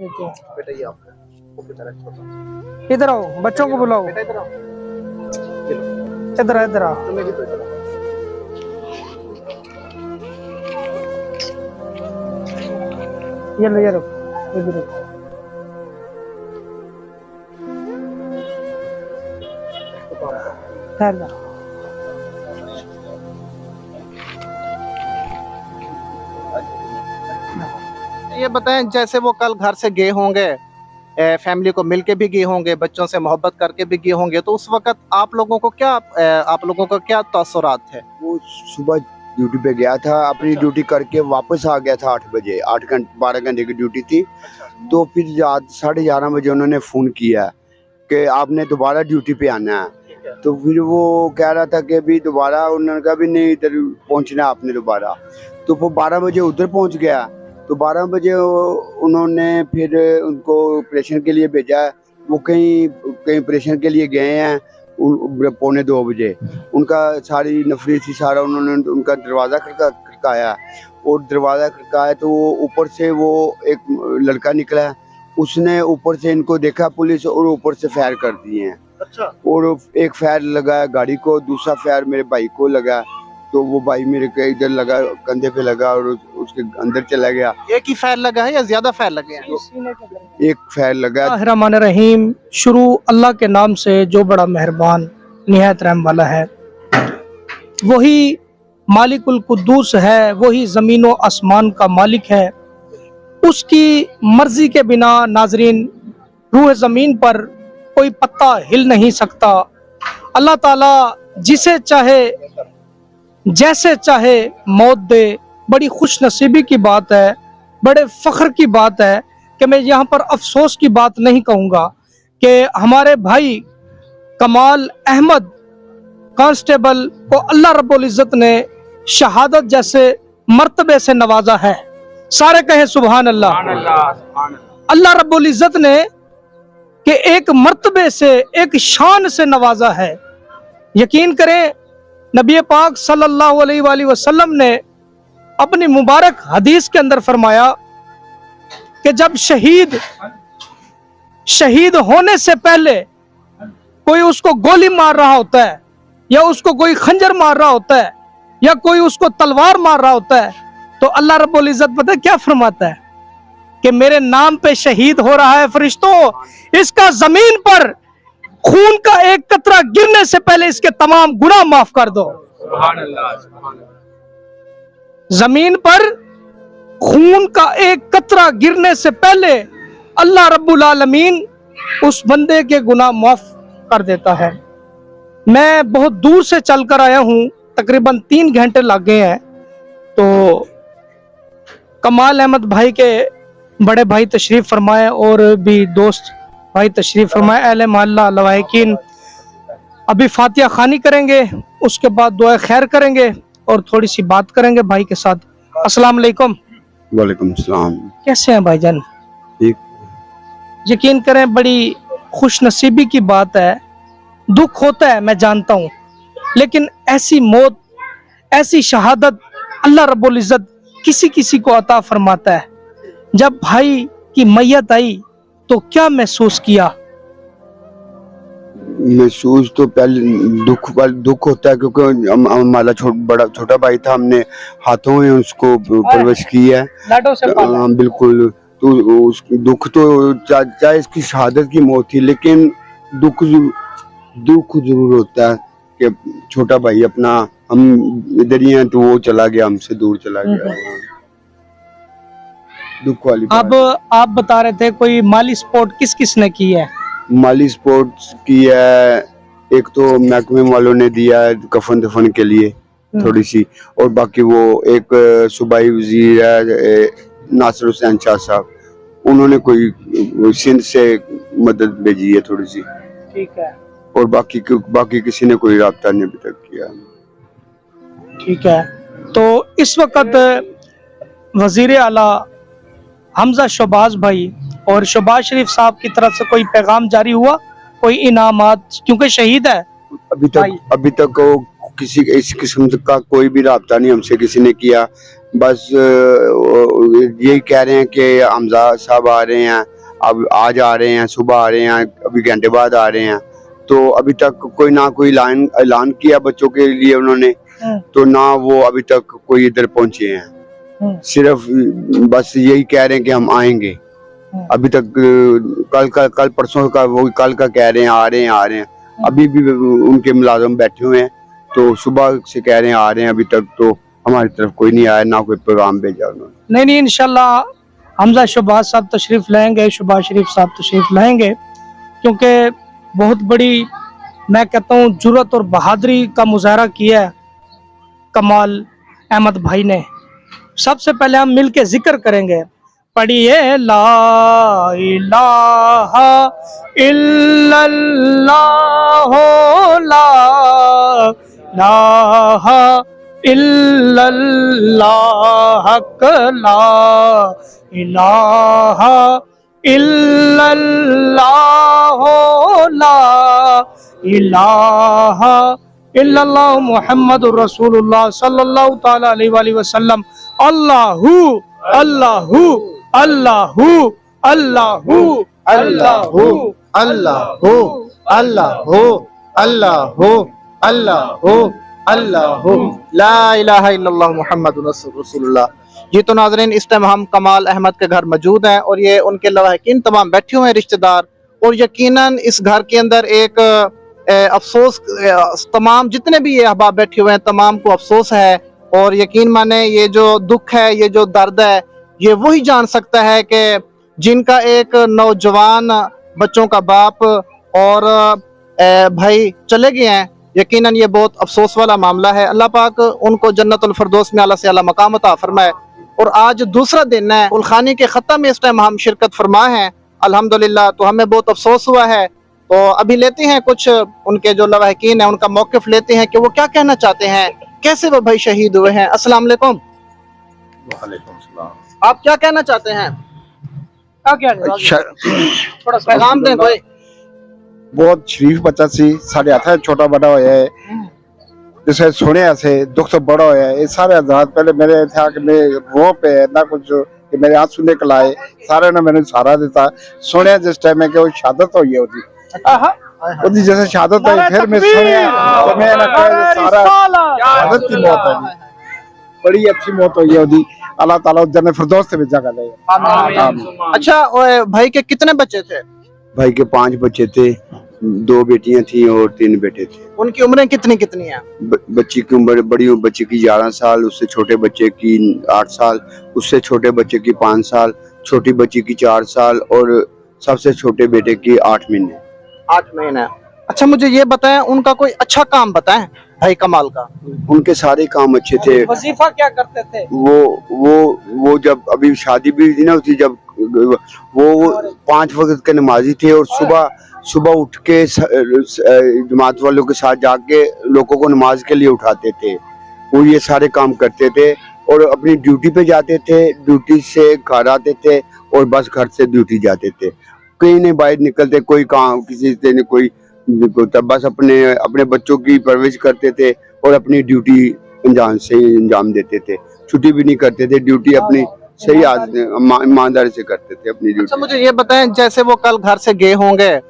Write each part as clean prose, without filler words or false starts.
देते हैं। बेटा ये आपका वो बेचारा छोटा, इधर आओ, बच्चों को बुलाओ। बेटा इधर आओ, ये लो, इधर इधर आओ। तुम्हें भी तो इधर आओ। ये लो, ये लो, इधर लो। ठहर जा। ये बताएं, जैसे वो कल घर से गए होंगे, फैमिली को मिलके भी गए होंगे, बच्चों से मोहब्बत करके भी गए होंगे, तो उस वक्त आप लोगों को क्या तासुरात थे? वो सुबह ड्यूटी पे गया था, अपनी ड्यूटी करके वापस आ गया था 8 बजे। 12 घंटे की ड्यूटी थी। तो फिर 11:30 बजे उन्होंने फ़ोन किया कि आपने दोबारा ड्यूटी पे आना है। तो फिर वो कह रहा था कि अभी दोबारा, उन्होंने कहा भी नहीं, इधर पहुंचना है आपने दोबारा। तो वो 12 बजे उधर पहुंच गया। तो 12 बजे उन्होंने फिर उनको ऑपरेशन के लिए भेजा। वो कहीं ऑपरेशन के लिए गए हैं 1:45 बजे। उनका सारी नफरी थी, सारा उन्होंने उनका दरवाज़ा खड़काया। और दरवाज़ा खड़काया तो वो ऊपर से वो एक लड़का निकला, उसने ऊपर से इनको देखा पुलिस, और ऊपर से फायर कर दिए हैं। अच्छा। और एक फायर लगा गाड़ी को, दूसरा फायर मेरे भाई को लगा। तो वो भाई मेरे के इधर लगा, कंधे पे लगा और उसके अंदर चला गया। एक ही फायर लगा है या ज्यादा फायर लगे हैं? एक फायर लगा। रहमानिर्रहीम। शुरू अल्लाह के नाम से जो बड़ा मेहरबान निहायत रहम वाला है। वही मालिकुल कुद्दूस है, वही ज़मीन व आसमान का मालिक है। उसकी मर्जी के बिना नाजरीन रूह ज़मीन पर कोई पत्ता हिल नहीं सकता। अल्लाह ताला जिसे चाहे जैसे चाहे मौत दे। बड़ी खुश नसीबी की बात है, बड़े फ़ख्र की बात है कि मैं यहाँ पर अफसोस की बात नहीं कहूँगा कि हमारे भाई कमाल अहमद कांस्टेबल को अल्लाह रब्बुल इज़्ज़त ने शहादत जैसे मर्तबे से नवाजा है। सारे कहें सुभान अल्लाह। अल्लाह रब्बुल इज़्ज़त ने कि एक मर्तबे से, एक शान से नवाजा है। यकीन करें, नबी पाक सल्लल्लाहु अलैहि वसल्लम ने अपनी मुबारक हदीस के अंदर फरमाया कि जब शहीद होने से पहले कोई उसको गोली मार रहा होता है, या उसको कोई खंजर मार रहा होता है, या कोई उसको तलवार मार रहा होता है, तो अल्लाह रब्बुल इज़्ज़त पता है क्या फरमाता है कि मेरे नाम पे शहीद हो रहा है फरिश्तों, इसका जमीन पर खून का एक कतरा गिरने से पहले इसके तमाम गुनाह माफ कर दो। सुभान अल्लाह, सुभान अल्लाह। जमीन पर खून का एक कतरा गिरने से पहले अल्लाह रब्बुल आलमीन उस बंदे के गुनाह माफ कर देता है। मैं बहुत दूर से चलकर आया हूँ, तकरीबन 3 घंटे लग गए हैं। तो कमाल अहमद भाई के बड़े भाई तशरीफ फरमाए और भी दोस्त भाई तशरीफ फरमाए, अहले मोहल्ला लवाहिकीन। अभी फातिहा खानी करेंगे, उसके बाद दुआ खैर करेंगे और थोड़ी सी बात करेंगे भाई के साथ। अस्सलाम वालेकुम। वालेकुम सलाम। कैसे हैं भाईजान? ठीक। यकीन करें, बड़ी खुश नसीबी की बात है। दुख होता है, मैं जानता हूँ, लेकिन ऐसी मौत, ऐसी शहादत अल्लाह रब्बुल इज़्ज़त किसी किसी को अता फरमाता है। जब भाई की मैयत आई तो क्या महसूस किया? महसूस तो पहले दुख होता है, क्योंकि हमारा छोटा भाई था, हमने हाथों में उसको परवरिश की है। बिल्कुल। तो उस दुख तो चाहे इसकी शहादत की मौत थी, लेकिन दुख जरूर होता है कि छोटा भाई अपना, हम इधर ही हैं तो वो चला गया, हमसे दूर चला गया। दुख वाली बात। अब आप बता रहे थे कोई माली सपोर्ट किस किस ने की है? माली सपोर्ट की है, एक तो महकमे वालों ने दिया है कफन दफन के लिए थोड़ी सी, और बाकी वो एक सूबाई वजीर है नासिर हुसैन शाह साहब, उन्होंने कोई सिंध से मदद भेजी है थोड़ी सी। ठीक है। और बाकी किसी ने कोई राब्ता नहीं अभी तक किया। ठीक है। तो इस वक्त वजीर आला हमजा शहबाज भाई और शहबाज शरीफ साहब की तरफ से कोई पैगाम जारी हुआ, कोई इनामात, क्योंकि शहीद है? अभी तक किसी इस किस्म का कोई भी राब्ता नहीं हमसे किसी ने किया। बस यही कह रहे हैं कि हमजा साहब आ रहे हैं अब आज आ रहे हैं, सुबह आ रहे हैं, अभी घंटे बाद आ रहे हैं। तो अभी तक कोई ना कोई ऐलान किया बच्चों के लिए उन्होंने, तो ना वो अभी तक कोई इधर पहुंचे हैं। सिर्फ बस यही कह रहे हैं कि हम आएंगे। अभी तक कल परसों का वो कल का कह रहे हैं आ रहे हैं। अभी भी उनके मुलाजिम बैठे हुए हैं, तो सुबह से कह रहे हैं आ रहे हैं। अभी तक तो हमारी तरफ कोई नहीं आया, ना कोई पैगाम भेजा उन्होंने। नहीं इंशाल्लाह हमजा शहबाज साहब तशरीफ लाएंगे, शहबाज शरीफ साहब तशरीफ लाएंगे, क्योंकि बहुत बड़ी, मैं कहता हूँ, जुर्रत और बहादुरी का मुजाहरा किया है कमाल अहमद भाई ने। सबसे पहले हम मिलके जिक्र करेंगे, पढ़िए ला इलाहा इल्लल्लाह ला इलाहा इल्लल्लाह ला इलाहा इल्लल्लाह ला इलाहा इल्लल्लाह मुहम्मदुर रसूलुल्लाह सल्लल्लाहु ताला अलैहि वसल्लम। अल्लाहु अल्लाहु अल्लाहु अल्लाहु अल्लाहु अल्लाहु अल्लाहु अल्लाहु अल्लाहु अल्लाहु ला इलाहा इल्लल्लाह मुहम्मदुर रसूलुल्लाह। ये तो नाज़रीन इस टाइम हम कमाल अहमद के घर मौजूद हैं और ये उनके लवाहिकीन तमाम बैठे हुए हैं रिश्तेदार, और यकीनन इस घर के अंदर एक अफसोस, तमाम जितने भी ये अहबाब बैठे हुए हैं तमाम को अफसोस है। और यकीन माने ये जो दुख है, ये जो दर्द है, ये वही जान सकता है कि जिनका एक नौजवान बच्चों का बाप और भाई चले गए हैं। यकीनन ये बहुत अफसोस वाला मामला है। अल्लाह पाक उनको जन्नतुल फिरदौस में आला से आला मकाम अता फरमाए। और आज दूसरा दिन है उलखानी के ख़त्म में, इस टाइम हम शिरकत फरमा हैं अल्हम्दुलिल्लाह। तो हमें बहुत अफसोस हुआ है। तो अभी लेते हैं कुछ उनके जो लवाहिकीन है उनका मौक़िफ़ लेते हैं कि वो क्या कहना चाहते हैं, कैसे वो भाई शहीद हुए हैं। अस्सलाम वालेकुम। वालेकुम सलाम। आप क्या कहना चाहते हैं? थोड़ा पैगाम दें कोई। बहुत शरीफ बच्चा सी, साढ़े हाथ छोटा बड़ा होया है, जिसे सुने ऐसे दुख तो बड़ा होया है। ये सारे हज़रात पहले मेरे था कि मैं रो पे ना कुछ कि मेरे आंसू निकल आए, सारे ने मैंने सहारा देता। सुने जिस टाइम में कि वो शहादत हुई है उसकी जैसे शहादत हुई, फिर मैं सुने तो मैं ना सारा शहादत की मौत है, बड़ी अच्छी मौत हुई है उसकी। अल्लाह ताला जन्नत फिरदौस से भेजा करे। अच्छा भाई के कितने बच्चे थे? भाई के 5 बच्चे थे, 2 बेटियां थी और 3 बेटे थे। उनकी उम्रें कितनी कितनी हैं? बच्ची की उम्र, बड़ी बच्चे की 11 साल, उससे छोटे बच्चे की 8 साल, उससे छोटे बच्चे की 5 साल, छोटी बच्ची की 4 साल और सबसे छोटे बेटे की 8 महीने। 8 महीने। अच्छा मुझे ये बताएं, उनका कोई अच्छा काम बताएं भाई कमाल का। उनके सारे काम अच्छे थे। वजीफा क्या करते थे? वो जब अभी शादी भी थी ना उसकी, जब वो 5 वक्त के नमाजी थे और सुबह उठ के जमात वालों के साथ जाके लोगों को नमाज के लिए उठाते थे। वो ये सारे काम करते थे और अपनी ड्यूटी पे जाते थे, ड्यूटी से घर आते थे और बस घर से ड्यूटी जाते थे। कहीं नहीं बाहर निकलते, कोई काम किसी से नहीं, कोई बस अपने बच्चों की परवरिश करते थे और अपनी ड्यूटी अंजाम देते थे। छुट्टी भी नहीं करते थे, ड्यूटी अपनी सही ईमानदारी से करते थे अपनी ड्यूटी। अच्छा मुझे ये बताएं, जैसे वो कल घर से गए होंगे,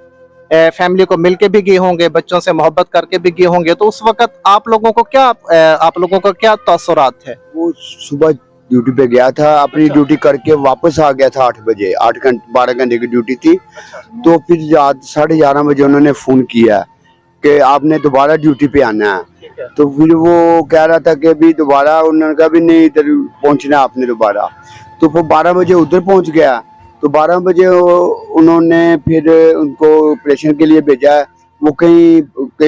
फैमिली को मिलके भी गए होंगे, बच्चों से मोहब्बत करके भी गए होंगे, तो उस वक्त आप लोगों को क्या तासुरात थे? वो सुबह ड्यूटी पे गया था, अपनी ड्यूटी करके वापस आ गया था 8 बजे। 12 घंटे की ड्यूटी थी। तो फिर 11:30 बजे उन्होंने फोन किया कि आपने दोबारा ड्यूटी पे आना है। तो फिर वो कह रहा था कि अभी दोबारा, उन्होंने कहा भी नहीं इधर पहुंचना आपने दोबारा। तो वो 12 बजे उधर पहुंच गया। तो 12 बजे उन्होंने फिर उनको ऑपरेशन के लिए भेजा। वो कहीं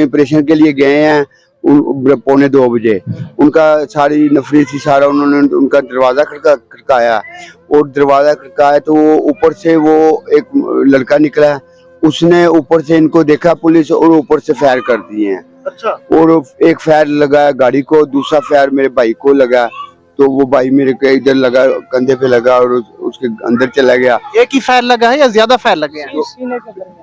ऑपरेशन के लिए गए हैं 1:45 बजे। उनका सारी नफरी थी, सारा उन्होंने उनका दरवाज़ा खड़काया और दरवाज़ा खड़काया तो वो ऊपर से वो एक लड़का निकला, उसने ऊपर से इनको देखा पुलिस और ऊपर से फायर कर दिए हैं। अच्छा। और एक फायर लगा गाड़ी को, दूसरा फायर मेरे भाई को लगा। तो वो भाई मेरे के इधर लगा, कंधे पे लगा और उसके अंदर चला गया। एक ही फायर लगा है या ज्यादा फायर लगे हैं?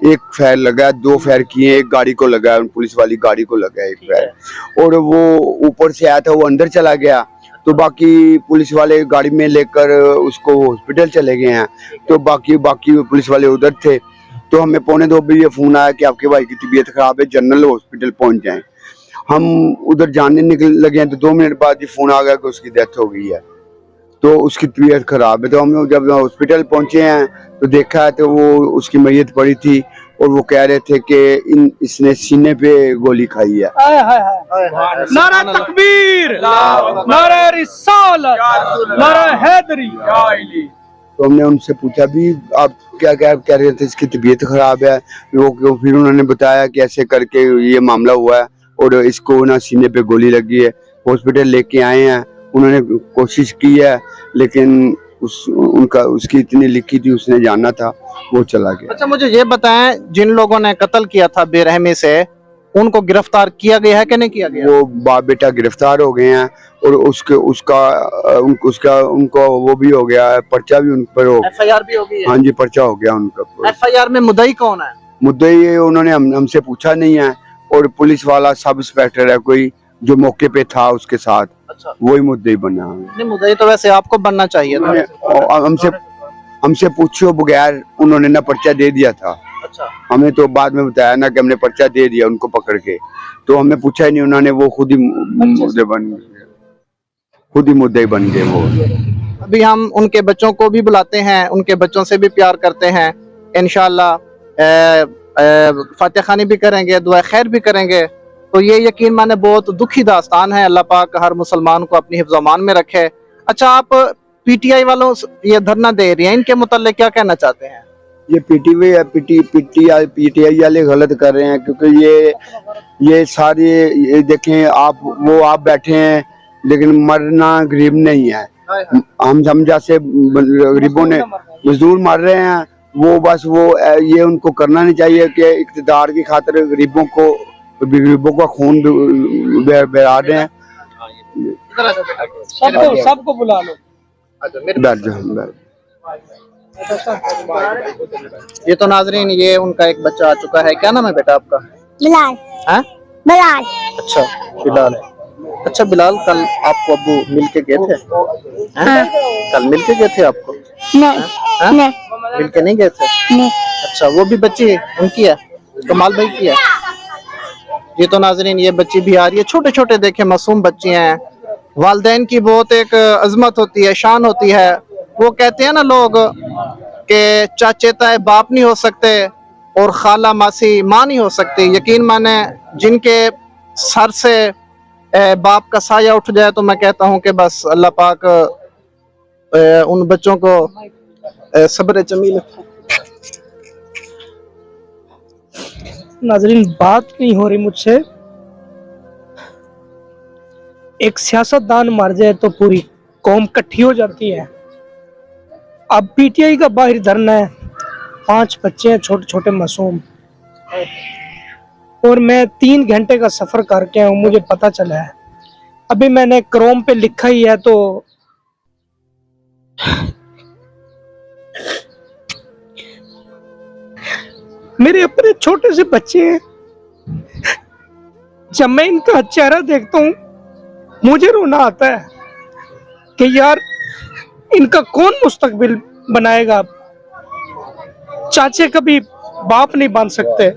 एक फायर लगा, 2 फायर किए, एक गाड़ी को लगा, पुलिस वाली गाड़ी को लगा एक फायर। और वो ऊपर से आया था, वो अंदर चला गया तो बाकी पुलिस वाले गाड़ी में लेकर उसको हॉस्पिटल चले गए हैं। तो बाकी बाकी पुलिस वाले उधर थे। तो हमें 1:45 बजे फोन आया कि आपके भाई की तबीयत खराब है, जनरल हॉस्पिटल पहुंच जाएं। हम उधर जाने निकल लगे हैं तो 2 मिनट बाद ही फोन आ गया कि उसकी डेथ हो गई है, तो उसकी तबीयत खराब है। तो हम जब हॉस्पिटल पहुंचे हैं तो देखा है तो वो उसकी मैयत पड़ी थी और वो कह रहे थे कि इसने सीने पे गोली खाई है। हाय हाय हाय, नारा तकबीर, नारा रिसालत, नारा हैदरी। तो हमने उनसे पूछा भी आप क्या क्या कह रहे थे, इसकी तबीयत खराब है। वो फिर उन्होंने बताया कि ऐसे करके ये मामला हुआ है और इसको ना सीने पे गोली लगी है। हॉस्पिटल लेके आए हैं, उन्होंने कोशिश की है लेकिन उसकी इतनी लिखी थी, उसने जाना था, वो चला गया। अच्छा मुझे ये बताएं, जिन लोगों ने कत्ल किया था बेरहमी से, उनको गिरफ्तार किया गया है कि नहीं किया गया? वो बाप बेटा गिरफ्तार हो गए हैं और उनको वो भी हो गया है, पर्चा भी उन पर हो, FIR भी हो गई है? हाँ जी, पर्चा हो गया उनका। FIR में मुद्दई कौन है? मुद्दई उन्होंने हमसे पूछा नहीं है और पुलिस वाला सब इंस्पेक्टर है कोई जो मौके पे था उसके साथ, अच्छा, वही मुद्दई बना। नहीं मुद्दई तो वैसे आपको बनना चाहिए था। और हमसे पूछो बगैर उन्होंने ना पर्चा दे दिया था। अच्छा, हमें तो बाद में बताया ना कि हमने पर्चा दे दिया उनको पकड़ के, तो हमें पूछा ही नहीं, उन्होंने वो खुद ही मुद्दे बन गए वो। अभी हम उनके बच्चों को भी बुलाते हैं, उनके बच्चों से भी प्यार करते हैं। इंशाल्लाह फातिहा खानी भी करेंगे, दुआ खैर भी करेंगे। तो ये यकीन माने बहुत दुखी दास्तान है। अल्लाह पाक हर मुसलमान को अपनी हिफ्ज़-ओ-अमान में रखे। अच्छा, आप PTI वालों ये धरना दे रही हैं, इनके मुताल्लिक क्या कहना चाहते हैं? ये PTI वाले गलत कर रहे हैं, क्योंकि ये सारे ये देखें आप, वो आप बैठे हैं लेकिन मरना गरीब नहीं है। हम जैसे गरीबों ने मजदूर मर रहे हैं, वो बस वो ये उनको करना नहीं चाहिए कि इक़्तिदार की खातिर गरीबों का खून बहा रहे हैं। सबको बुला लो। ये तो नाजरीन, ये उनका एक बच्चा आ चुका है। क्या नाम है बेटा आपका? बिलाल। हाँ? बिलाल। अच्छा बिलाल है। अच्छा बिलाल, कल आपको अब्बू मिल के गए थे? हाँ? कल मिल के गए थे आपको? नहीं। हाँ? नहीं। मिल के नहीं गए थे? नहीं। अच्छा, वो भी बच्ची उनकी है, कमाल भाई की है। ये तो नाजरीन, ये बच्ची भी आ रही है। छोटे छोटे देखे मासूम बच्चे हैं। वालिदैन की बहुत एक अजमत होती है, शान होती है। वो कहते हैं ना लोग कि चाचे ताए बाप नहीं हो सकते और खाला मासी माँ नहीं हो सकती। यकीन माने, जिनके सर से बाप का साया उठ जाए तो मैं कहता हूँ कि बस अल्लाह पाक उन बच्चों को सब्र जमील। नाजरीन, बात नहीं हो रही मुझसे। एक सियासतदान मर जाए तो पूरी कौम इकट्ठी हो जाती है। अब PTI का बाहर धरना है, 5 बच्चे हैं छोटे छोटे मासूम, और मैं 3 घंटे का सफर करके आया हूं। मुझे पता चला है, अभी मैंने क्रोम पे लिखा ही है, तो मेरे अपने छोटे से बच्चे हैं। जब मैं इनका चेहरा देखता हूँ मुझे रोना आता है कि यार इनका कौन मुस्तकबिल बनाएगा। चाचे कभी बाप नहीं बन सकते,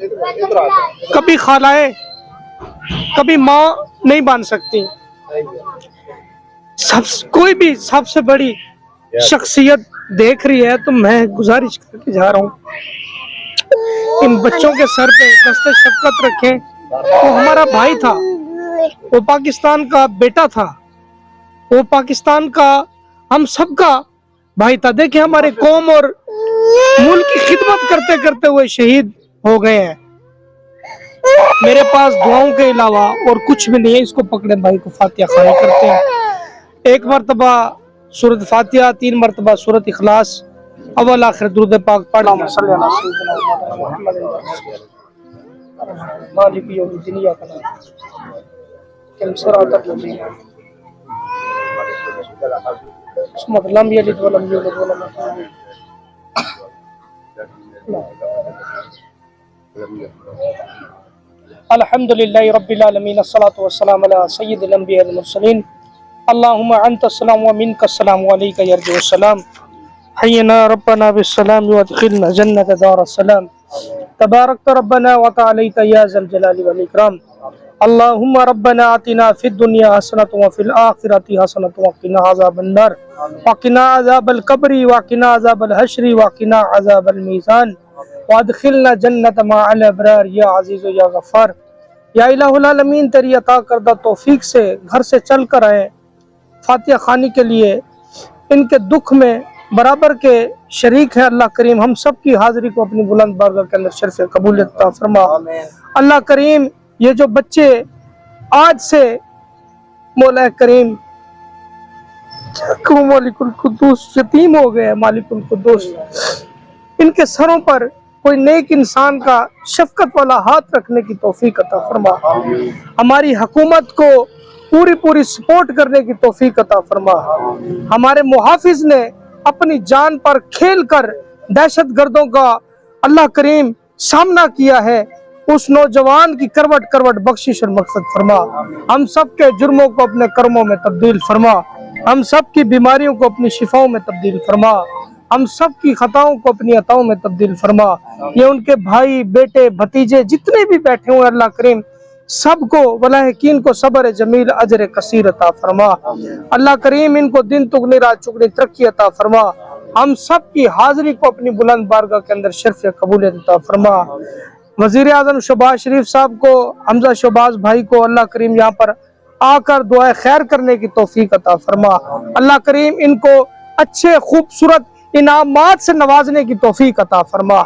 कभी खालाएं, कभी माँ नहीं बन सकती। कोई भी सबसे बड़ी शख्सियत देख रही है तो मैं गुजारिश करके जा रहा हूँ, इन बच्चों के सर पे दस्ते शफकत रखें। वो हमारा भाई था, वो पाकिस्तान का बेटा था, वो पाकिस्तान का हम सबका भाई था। देखिए, हमारे कौम और मुल्क की खिदमत करते करते हुए शहीद हो गए हैं। मेरे पास दुआओं के अलावा और कुछ भी नहीं है। इसको पकड़े भाई को, फातिहा खानी करते हैं। 1 मरतबा सूरत फातिहा, 3 मरतबा सूरत इखलास, अव्वल आखिर दुरूद पाक पढ़। अल्हम्दुलिल्लाहि रब्बिल आलमीन, अस्सलातु वस्सलामु अला सय्यिदिल अंबिया वल मुरसलीन अल्लाहुम्मा अंतस्सलाम व मिनकस्सलाम व अलैका यर्जुस्सलाम हय्यना रब्बना बिस्सलाम व अदखिलना जन्नत दारस्सलाम तबारकत रब्बना व तआलैता या ज़ल जलाली वल इकराम अल्लाहुम्मा रब्बना आतिना फिद दुनिया हसनतन व फिल आखिरति हसनतन व क़िना अज़ाबन नार व क़िना अज़ाबल क़ब्रि व क़िना अज़ाबल हश्रि व क़िना अज़ाबल मीज़ान व अदखिलना जन्नत मअल अबरार या अज़ीज़ या गफ़्फ़ार। या इलाहुल आलमीन, तेरी अता करदा तौफीक से घर से चल कर आए फातिहा खानी के लिए, इनके दुख में बराबर के शरीक है। अल्लाह करीम हम सब की हाजिरी को अपनी बुलंद बारगाह के अंदर शर्फ़ कबूलियत अता फरमा। अल्लाह करीम ये जो बच्चे आज से मौला करीम मालिकुल कुद्दूस यतीम हो गए, मालिकुल कुद्दूस इनके सरों पर कोई नेक इंसान का शफकत वाला हाथ रखने की तौफीक अता फरमा। हमारी हुकूमत को पूरी पूरी सपोर्ट करने की तौफीक अता फरमा। हमारे मुहाफिज ने अपनी जान पर खेल कर दहशत गर्दों का अल्लाह करीम सामना किया है, उस नौजवान की करवट करवट बख्शिश और मकसद फरमा। हम सब के जुर्मों को अपने कर्मों में तब्दील फरमा, हम सब की बीमारियों को अपनी शिफाओं में तब्दील फरमा, हम सब की खताओं को अपनी अताओं में तब्दील फरमा। ये उनके भाई बेटे भतीजे जितने भी बैठे हुए अल्लाह करीम सबको वला यकीन को सब्र जमील अजर कसीर अता फरमा। अल्लाह करीम इनको दिन तुगनी रात चुगनी तरक्की अता फरमा। हम सब की हाजिरी को अपनी बुलंद बारगाह के अंदर शर्फ कबूलियत अता फरमा। वजीर आजम शहबाज शरीफ साहब को, हमजा शहबाज भाई को अल्लाह करीम यहाँ पर आकर दुआ खैर करने की तौफीक अता फरमा। अल्लाह करीम इनको अच्छे खूबसूरत इनामात से नवाजने की तौफीक अता फरमा।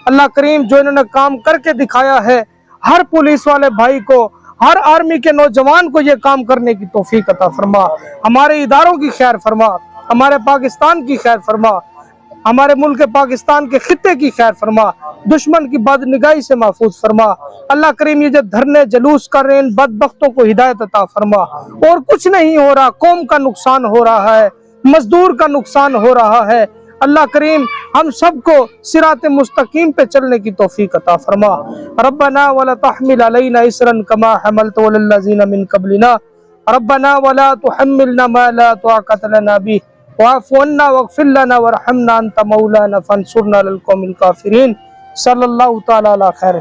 अल्लाह करीम जो इन्होंने काम करके दिखाया है, हर पुलिस वाले भाई को, हर आर्मी के नौजवान को ये काम करने की तौफीक अता फरमा। हमारे इदारों की खैर फरमा, हमारे पाकिस्तान की खैर फरमा, हमारे मुल्क पाकिस्तान के खित्ते की खैर फरमा, दुश्मन की बदनिगाही से महफूज फरमा। अल्लाह करीम ये जो धरने जलूस कर रहे हैं इन बदबख्तों को हिदायत अता फरमा। और कुछ नहीं हो रहा, कौम का नुकसान हो रहा है, मजदूर का नुकसान हो रहा है। अल्लाह करीम हम सबको सिरात मुस्तकीम पे चलने की तौफीक अता फरमा। रब्बना वला तहमिल अलैना इसरन कमा हमलतु अलल लज़ीना मिन क़ब्लिना रब्बना वला तुहम्मिलना मा ला ताक़त लना बिही वाफ़ु अन्ना वग़फ़िर लना वरहमना अंत मौलाना फंसुरना अलल क़ौमिल काफ़िरीन। सल्लल्लाहु तआला अला खैर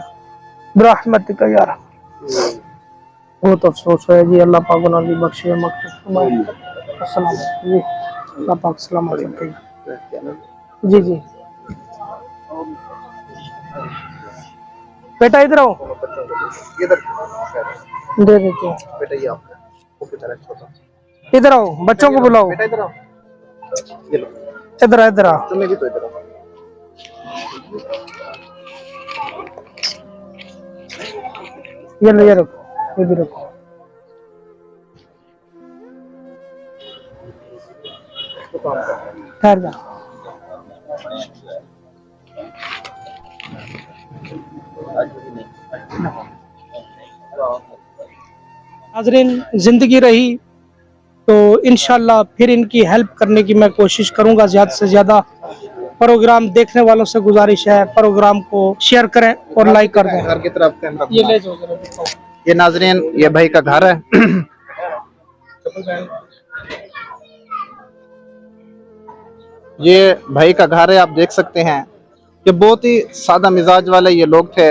बिरहमतिका या रहमान। बहुत अफसोस है जी, अल्लाह पाक उन्हें बख्शे मग़फ़िरत फरमाए। अस्सलाम जी, अल्लाह पाक सलामत रखे जी। जी बेटा इधर आओ, दे देते हैं बेटा ये आपका बेटा छोटा, इधर आओ, बच्चों को बुलाओ, बेटा इधर आओ, ये लो इधर इधर आओ। तुम्हें भी तो इधर आओ। ये लो, ये रखो, ये भी रखो। ठहर जा। नाज़रीन, जिंदगी रही तो इंशाल्लाह फिर इनकी हेल्प करने की मैं कोशिश करूंगा। ज़्यादा से ज़्यादा प्रोग्राम देखने वालों से गुजारिश है प्रोग्राम को शेयर करें और लाइक कर दें। घर की तरफ कैमरा ये ले जाओ जरा दिखाओ। ये नाज़रीन ये भाई का घर है। ये भाई का घर है, आप देख सकते हैं कि बहुत ही सादा मिजाज वाले ये लोग थे।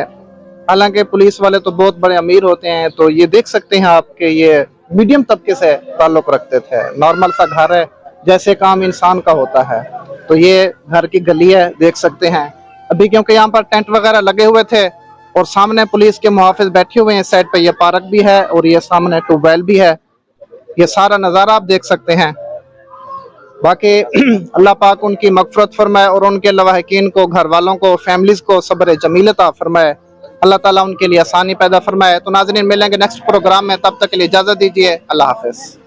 हालांकि पुलिस वाले तो बहुत बड़े अमीर होते हैं, तो ये देख सकते हैं आपके ये मीडियम तबके से ताल्लुक रखते थे। नॉर्मल सा घर है, जैसे काम इंसान का होता है। तो ये घर की गली है, देख सकते हैं। अभी क्योंकि यहाँ पर टेंट वगैरह लगे हुए थे और सामने पुलिस के मुहाफिज बैठे हुए हैं, साइड पे ये पार्क भी है और ये सामने ट्यूबवेल भी है। ये सारा नज़ारा आप देख सकते हैं। बाकी अल्लाह पाक उनकी मगफरत फरमाए और उनके लवाहिकीन को, घर वालों को, फैमिलीज को सब्र जमील अता फरमाए। अल्लाह ताला उनके लिए आसानी पैदा फरमाए। तो नाज़रीन मिलेंगे नेक्स्ट प्रोग्राम में, तब तक के लिए इजाज़त दीजिए। अल्लाह हाफ़िज़।